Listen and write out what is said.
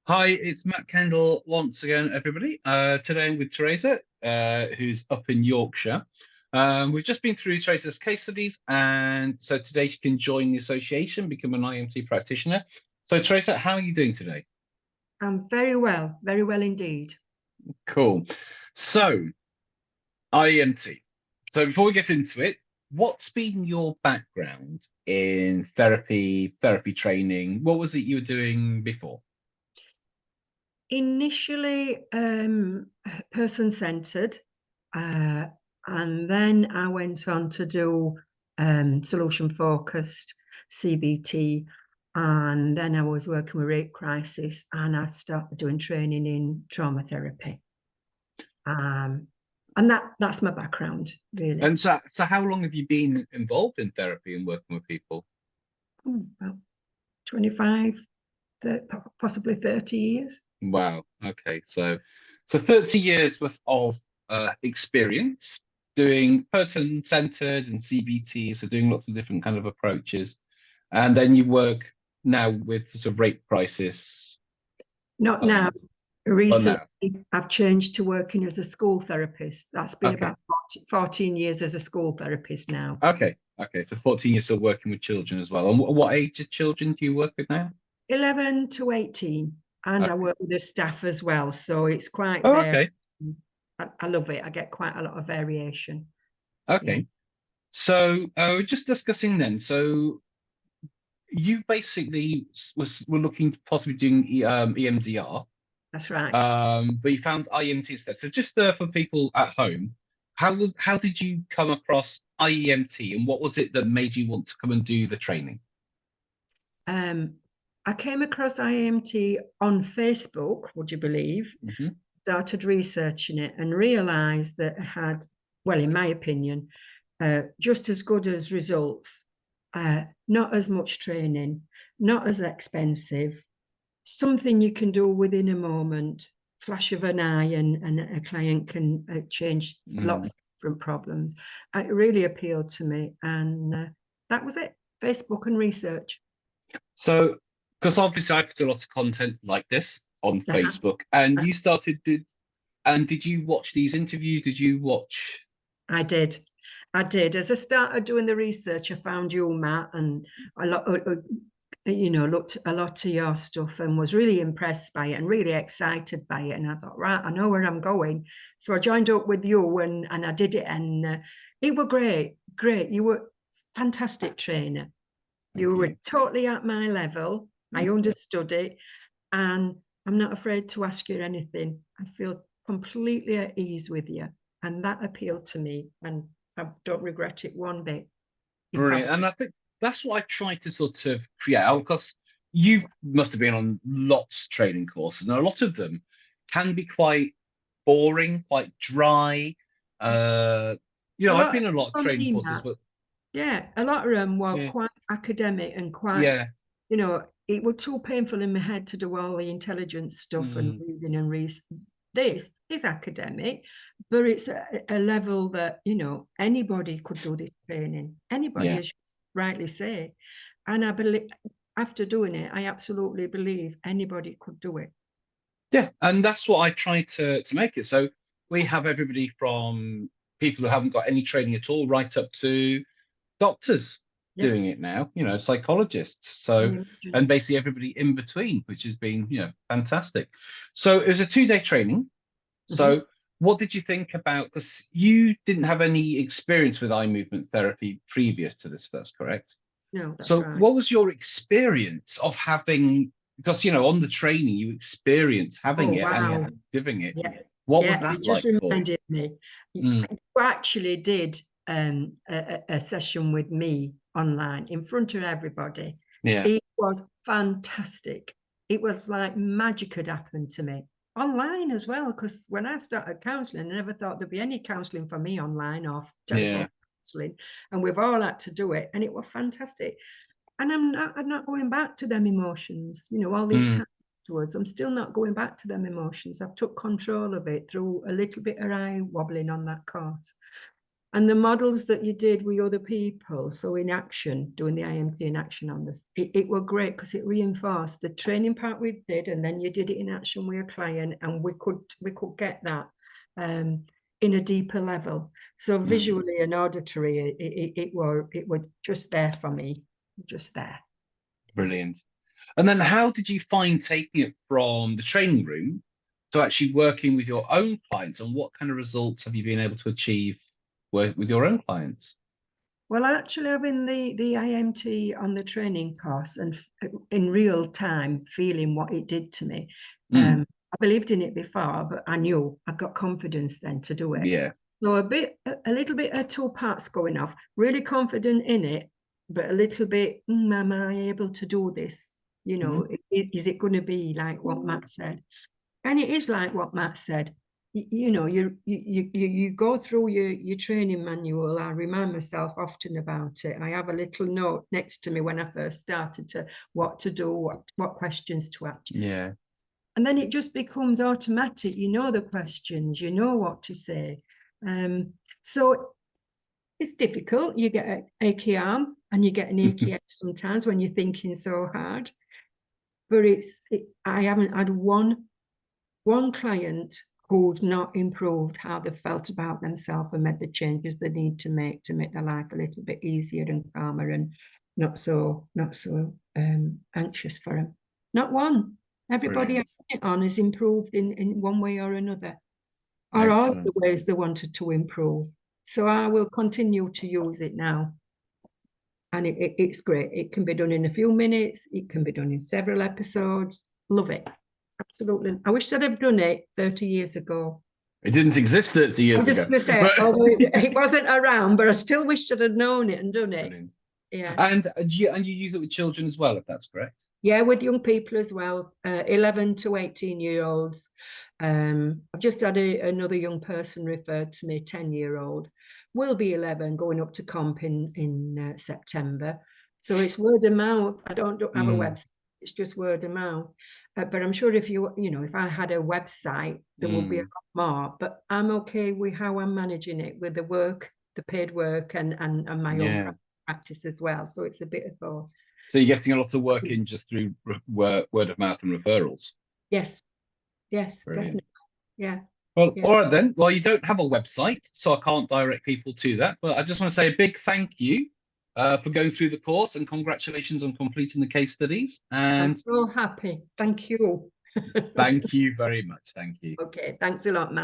Hi, it's Matt Kendall once again, everybody. Today I'm with Teresa, who's up in Yorkshire. We've just been through Teresa's case studies, and so today she can join the association, become an IEMT practitioner. So, Teresa, how are you doing today? I'm very well indeed. Cool. So, IEMT. So, before we get into it, what's been your background in therapy training? What was it you were doing before? Initially, person-centered, and then I went on to do solution-focused CBT, and then I was working with rape crisis, and I started doing training in trauma therapy. And that's my background, really. And so how long have you been involved in therapy and working with people? About 25, possibly 30 years. Wow. Okay. So 30 years worth of experience doing person-centered and CBT, so doing lots of different kind of approaches. And then you work now with sort of rape crisis. Not Um, now. oh, Recently, now. I've changed to working as a school therapist. That's been Okay. about 14 years as a school therapist now. Okay. Okay. So 14 years still working with children as well. And what age of children do you work with now? 11 to 18. And I Okay. work with the staff as well. So it's quite Oh, varied. okay. I love it. I get quite a lot of variation. Yeah, Okay. So we're just discussing then. So you basically were looking to possibly doing EMDR, that's right. but you found IEMT instead. So just for people at home, how did you come across IEMT, and what was it that made you want to come and do the training? I came across IEMT on Facebook, would you believe? Hmm. Started researching it and realised that it had, well, in my opinion, just as good as results, not as much training, not as expensive, something you can do within a moment, flash of an eye, and a client can change lots of different problems. It really appealed to me, and that was it. Facebook and research. So, because obviously I put a lot of content like this on Uh-huh. Facebook, and you did you watch these interviews? Did you watch? I did. I did. As I started doing the research, I found you, Matt, and a lot, looked a lot to your stuff and was really impressed by it and really excited by it. And I thought, right, I know where I'm going. So I joined up with you and I did it, and it were great. Great. You were fantastic trainer. Thank You were you. totally at my level. I understood it, and I'm not afraid to ask you anything. I feel completely at ease with you, and that appealed to me, and I don't regret it one bit. In fact, Brilliant. And I think that's what I try to sort of create out, because you must have been on lots of training courses, and a lot of them can be quite boring, quite dry. Uh, a I've lot been on a lot of for training me, courses, Matt. but Yeah, a lot of them were yeah, quite academic and quite, yeah, it was too painful in my head to do all the intelligence stuff and mm, reading and research. This is academic, but it's a level that, anybody could do this training. Anybody, yeah, as you rightly say. And I believe, after doing it, I absolutely believe anybody could do it. yeah. And that's what I try to make it. So we have everybody from people who haven't got any training at all, right up to doctors Yeah, doing it now, psychologists. can So, you imagine? and basically everybody in between, which has been, fantastic. So it was a 2-day training. Mhm. So what did you think about, because you didn't have any experience with eye movement therapy previous to this first, correct? No, that's So right. what was your experience of having, because, on the training, you experience having Oh, it wow. and giving it. Yeah, What was yeah. that You just like for you? reminded me. You Mm, actually did a session with me online in front of everybody. yeah. It was fantastic. It was like magic had happened to me online as well. Because when I started counselling, I never thought there'd be any counselling for me online or telephone Yeah. counselling, and we've all had to do it, and it was fantastic. And I'm not going back to them emotions, all this Mm, time afterwards. I'm still not going back to them emotions. I've took control of it through a little bit of eye wobbling on that course. And the models that you did with other people, so in action, doing the IEMT in action on this, it were great because it reinforced the training part we did, and then you did it in action with a client, and we could get that in a deeper level. So visually and auditory, it were just there for me, just there. Brilliant. And then how did you find taking it from the training room to actually working with your own clients, and what kind of results have you been able to achieve with your own clients? Well, actually, having the IEMT on the training course and in real time feeling what it did to me, I believed in it before, but I knew I got confidence then to do it. Yeah. So a little bit of two parts going off, really confident in it, but a little bit, am I able to do this? You know, is it going to be like what Matt said? And it is like what Matt said. You know, you go through your training manual. I remind myself often about it. I have a little note next to me when I first started to what to do, what questions to ask. Yeah. And then it just becomes automatic. You know the questions, you know what to say. So it's difficult. You get an achy arm and you get an achy head sometimes when you're thinking so hard. But I haven't had one client who's not improved how they felt about themselves and made the changes they need to make their life a little bit easier and calmer and not so anxious for them. Not one. Everybody has improved in one way or another, or all of the ways they wanted to improve. So I will continue to use it now. And it's great. It can be done in a few minutes. It can be done in several episodes. Love it. Absolutely. I wish I'd have done it 30 years ago. It didn't exist 30 years ago. I was just going to say, although it wasn't around, but I still wish I'd have known it and done it. Brilliant. Yeah. And you use it with children as well, if that's correct? Yeah, with young people as well, 11 to 18-year-olds. I've just had another young person referred to me, 10-year-old. Will be 11, going up to comp in September. So it's word of mouth. I don't have a website. It's just word of mouth. But I'm sure if if I had a website, there would be a lot more. But I'm okay with how I'm managing it, with the work, the paid work, and my own practice as well. So it's a bit of both. So you're getting a lot of work in just through word of mouth and referrals? Yes. Yes, brilliant. Definitely. Yeah. Well, all right then. Well, you don't have a website, so I can't direct people to that. But I just want to say a big thank you for going through the course, and congratulations on completing the case studies. And I'm so happy. Thank you. Thank you very much. Thank you. Okay. Thanks a lot, Matt.